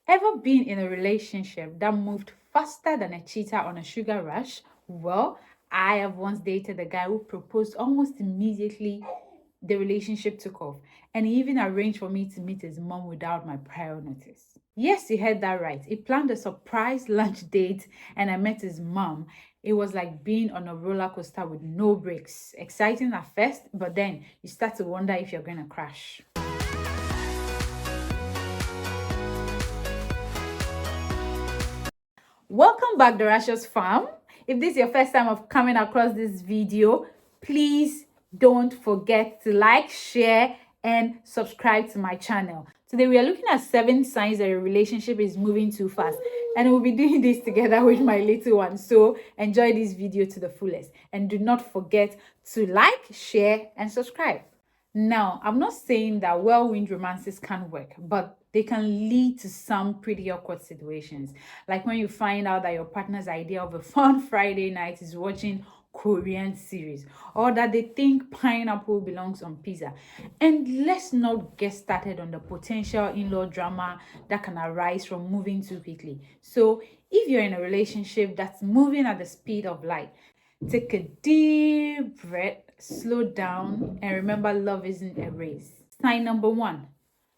Ever been in a relationship that moved faster than a cheetah on a sugar rush? Well, I have once dated a guy who proposed almost immediately the relationship took off, and he even arranged for me to meet his mom without my prior notice. Yes, you heard that right. He planned a surprise lunch date, and I met his mom. It was like being on a roller coaster with no brakes. Exciting at first, but then you start to wonder if you're going to crash. Welcome back, Doracious fam. If this is your first time of coming across this video, please don't forget to like, share, and subscribe to my channel. Today we are looking at 7 signs that your relationship is moving too fast, and we'll be doing this together with my little one. So enjoy this video to the fullest, and do not forget to like, share, and subscribe. Now, I'm not saying that whirlwind romances can't work, but they can lead to some pretty awkward situations. Like when you find out that your partner's idea of a fun Friday night is watching Korean series, or that they think pineapple belongs on pizza. And let's not get started on the potential in-law drama that can arise from moving too quickly. So if you're in a relationship that's moving at the speed of light, take a deep breath, slow down, and remember love isn't a race. Sign number 1,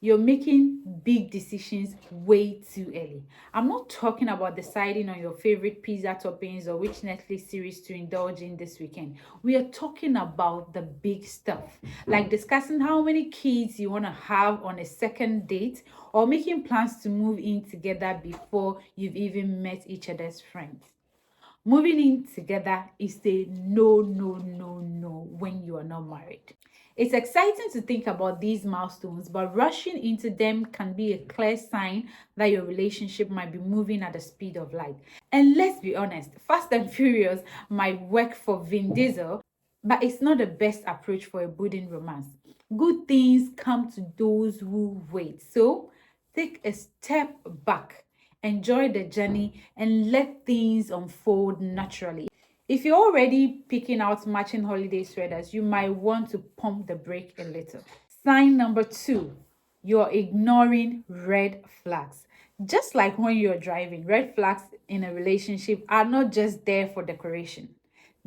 you're making big decisions way too early. I'm not talking about deciding on your favorite pizza toppings or which Netflix series to indulge in this weekend. We are talking about the big stuff, like discussing how many kids you want to have on a second date, or making plans to move in together before you've even met each other's friends. Moving in together is a no, no, no, no when you are not married. It's exciting to think about these milestones, but rushing into them can be a clear sign that your relationship might be moving at the speed of light. And let's be honest, Fast and Furious might work for Vin Diesel, but it's not the best approach for a budding romance. Good things come to those who wait. So take a step back, enjoy the journey, and let things unfold naturally. If you're already picking out matching holiday sweaters, you might want to pump the brake a little. Sign number 2, you're ignoring red flags. Just like when you're driving, red flags in a relationship are not just there for decoration.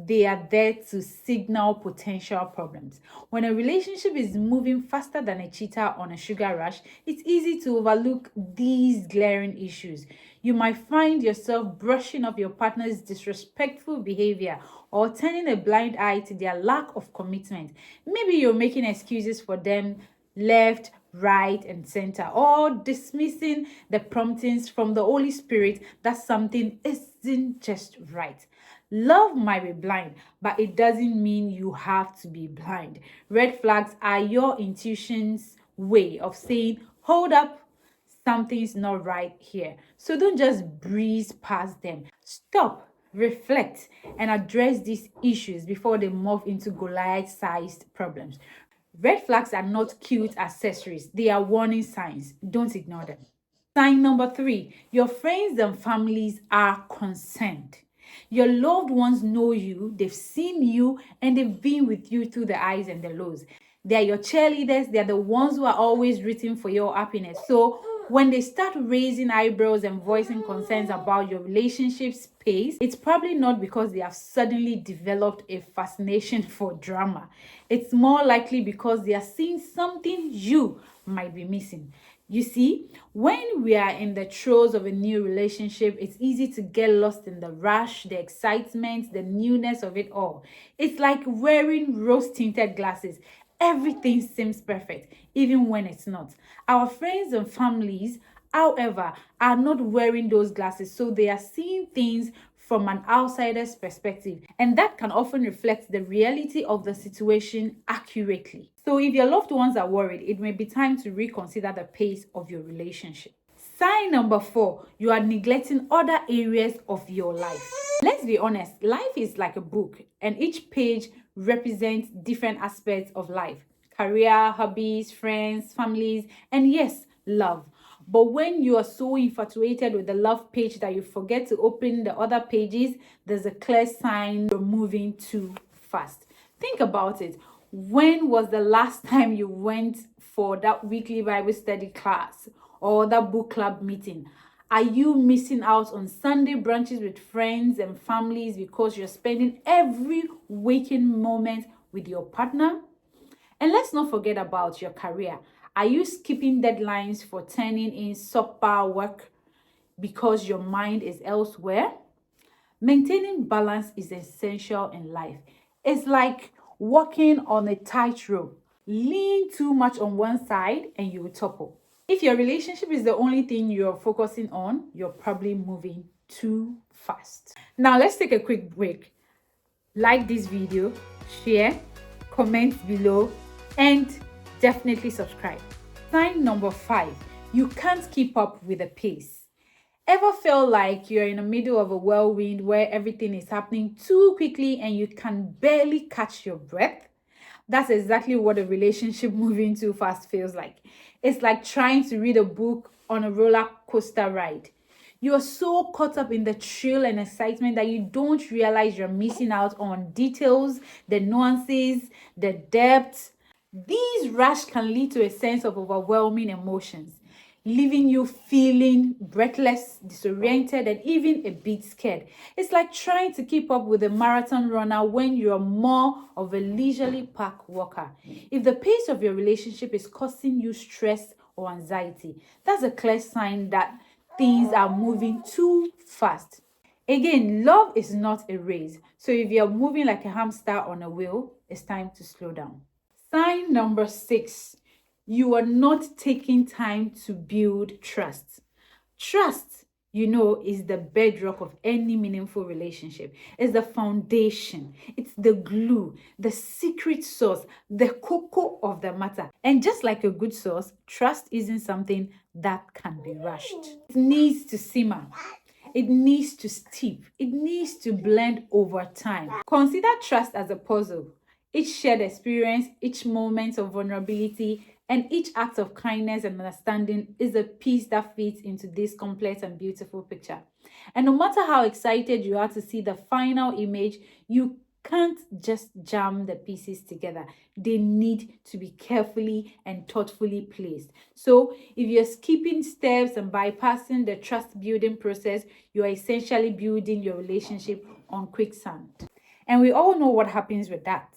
They are there to signal potential problems. When a relationship is moving faster than a cheetah on a sugar rush, it's easy to overlook these glaring issues. You might find yourself brushing off your partner's disrespectful behavior or turning a blind eye to their lack of commitment. Maybe you're making excuses for them left, right, and center, or dismissing the promptings from the Holy Spirit that something isn't just right. Love might be blind, but it doesn't mean you have to be blind. Red flags are your intuition's way of saying, hold up, something's not right here. So don't just breeze past them. Stop, reflect, and address these issues before they morph into Goliath-sized problems. Red flags are not cute accessories, they are warning signs. Don't ignore them. Sign number 3, your friends and families are concerned. Your loved ones know you, they've seen you, and they've been with you through the highs and the lows. They are your cheerleaders, they are the ones who are always rooting for your happiness. So when they start raising eyebrows and voicing concerns about your relationship's pace, it's probably not because they have suddenly developed a fascination for drama. It's more likely because they are seeing something you might be missing. You see, when we are in the throes of a new relationship, it's easy to get lost in the rush, the excitement, the newness of it all. It's like wearing rose-tinted glasses. Everything seems perfect, even when it's not. Our friends and families, however, are not wearing those glasses, so they are seeing things from an outsider's perspective, and that can often reflect the reality of the situation accurately. So if your loved ones are worried, it may be time to reconsider the pace of your relationship. Sign number 4, you are neglecting other areas of your life. Let's be honest, life is like a book, and each page represents different aspects of life: career, hobbies, friends, families, and yes, love. But when you are so infatuated with the love page that you forget to open the other pages, there's a clear sign you're moving too fast. Think about it. When was the last time you went for that weekly Bible study class? or that book club meeting? Are you missing out on Sunday brunches with friends and families because you're spending every waking moment with your partner? And let's not forget about your career. Are you skipping deadlines for turning in subpar work because your mind is elsewhere? Maintaining balance is essential in life. It's like walking on a tightrope. Lean too much on one side and you will topple. If your relationship is the only thing you're focusing on, you're probably moving too fast. Now let's take a quick break. Like this video, share, comment below, and definitely subscribe. Sign number 5, you can't keep up with the pace. Ever feel like you're in the middle of a whirlwind where everything is happening too quickly and you can barely catch your breath? That's exactly what a relationship moving too fast feels like. It's like trying to read a book on a roller coaster ride. You're so caught up in the thrill and excitement that you don't realize you're missing out on details, the nuances, the depth. These rush can lead to a sense of overwhelming emotions, leaving you feeling breathless, disoriented, and even a bit scared. It's like trying to keep up with a marathon runner when you're more of a leisurely pack walker. If the pace of your relationship is causing you stress or anxiety, that's a clear sign that things are moving too fast. Again, love is not a race. So if you're moving like a hamster on a wheel, it's time to slow down. Sign number 6, you are not taking time to build trust. Trust, is the bedrock of any meaningful relationship. It's the foundation, it's the glue, the secret sauce, the cocoa of the matter. And just like a good sauce, trust isn't something that can be rushed. It needs to simmer. It needs to steep. It needs to blend over time. Consider trust as a puzzle. Each shared experience, each moment of vulnerability, and each act of kindness and understanding is a piece that fits into this complex and beautiful picture. And no matter how excited you are to see the final image, you can't just jam the pieces together. They need to be carefully and thoughtfully placed. So if you're skipping steps and bypassing the trust building process, you are essentially building your relationship on quicksand. And we all know what happens with that.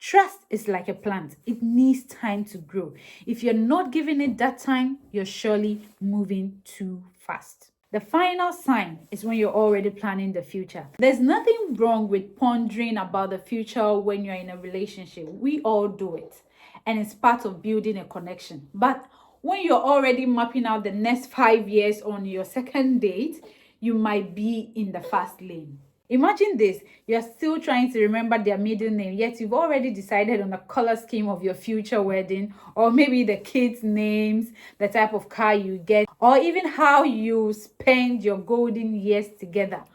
Trust is like a plant. It needs time to grow. If you're not giving it that time, you're surely moving too fast. The final sign is when you're already planning the future. There's nothing wrong with pondering about the future when you're in a relationship. We all do it, and it's part of building a connection. But when you're already mapping out the next 5 years on your second date, you might be in the fast lane. Imagine this, you're still trying to remember their middle name, yet you've already decided on the color scheme of your future wedding, or maybe the kids' names, the type of car you get, or even how you spend your golden years together.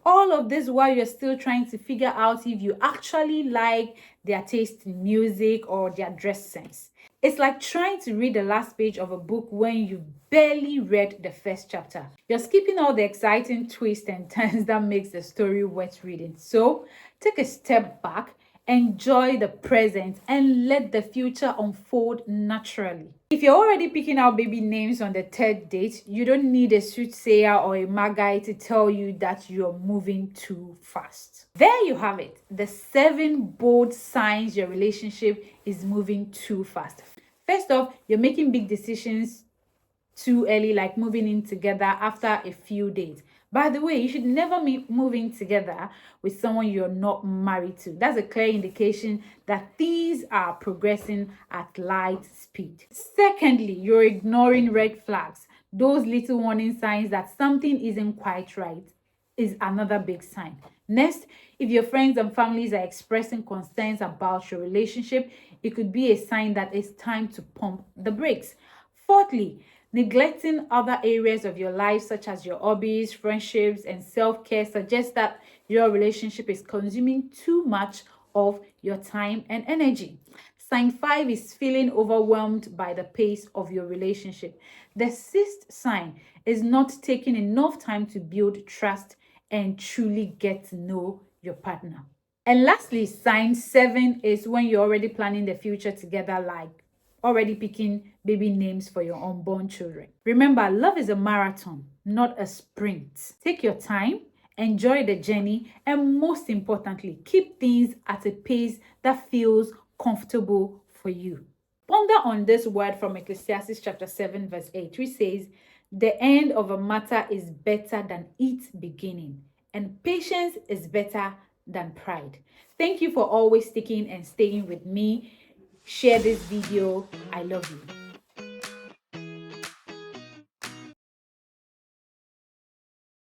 All of this while you're still trying to figure out if you actually like their taste in music or their dress sense. It's like trying to read the last page of a book when you barely read the first chapter. You're skipping all the exciting twists and turns that makes the story worth reading. So take a step back, enjoy the present, and let the future unfold naturally. If you're already picking out baby names on the third date, you don't need a soothsayer or a magi to tell you that you're moving too fast. There you have it, the 7 bold signs your relationship is moving too fast. First off, you're making big decisions too early, like moving in together after a few days. By the way, you should never be moving together with someone you're not married to. That's a clear indication that things are progressing at light speed. Secondly, you're ignoring red flags. Those little warning signs that something isn't quite right is another big sign. Next, if your friends and families are expressing concerns about your relationship, it could be a sign that it's time to pump the brakes. Fourthly, neglecting other areas of your life, such as your hobbies, friendships, and self-care, suggests that your relationship is consuming too much of your time and energy. Sign 5 is feeling overwhelmed by the pace of your relationship. The 6th sign is not taking enough time to build trust and truly get to know your partner. And lastly, sign 7 is when you're already planning the future together, like already picking baby names for your unborn children. Remember, love is a marathon, not a sprint. Take your time, enjoy the journey, and most importantly, keep things at a pace that feels comfortable for you. Ponder on this word from Ecclesiastes chapter 7 verse 8, which says, "The end of a matter is better than its beginning, and patience is better than pride." Thank you for always sticking and staying with me. Share this video. I love you.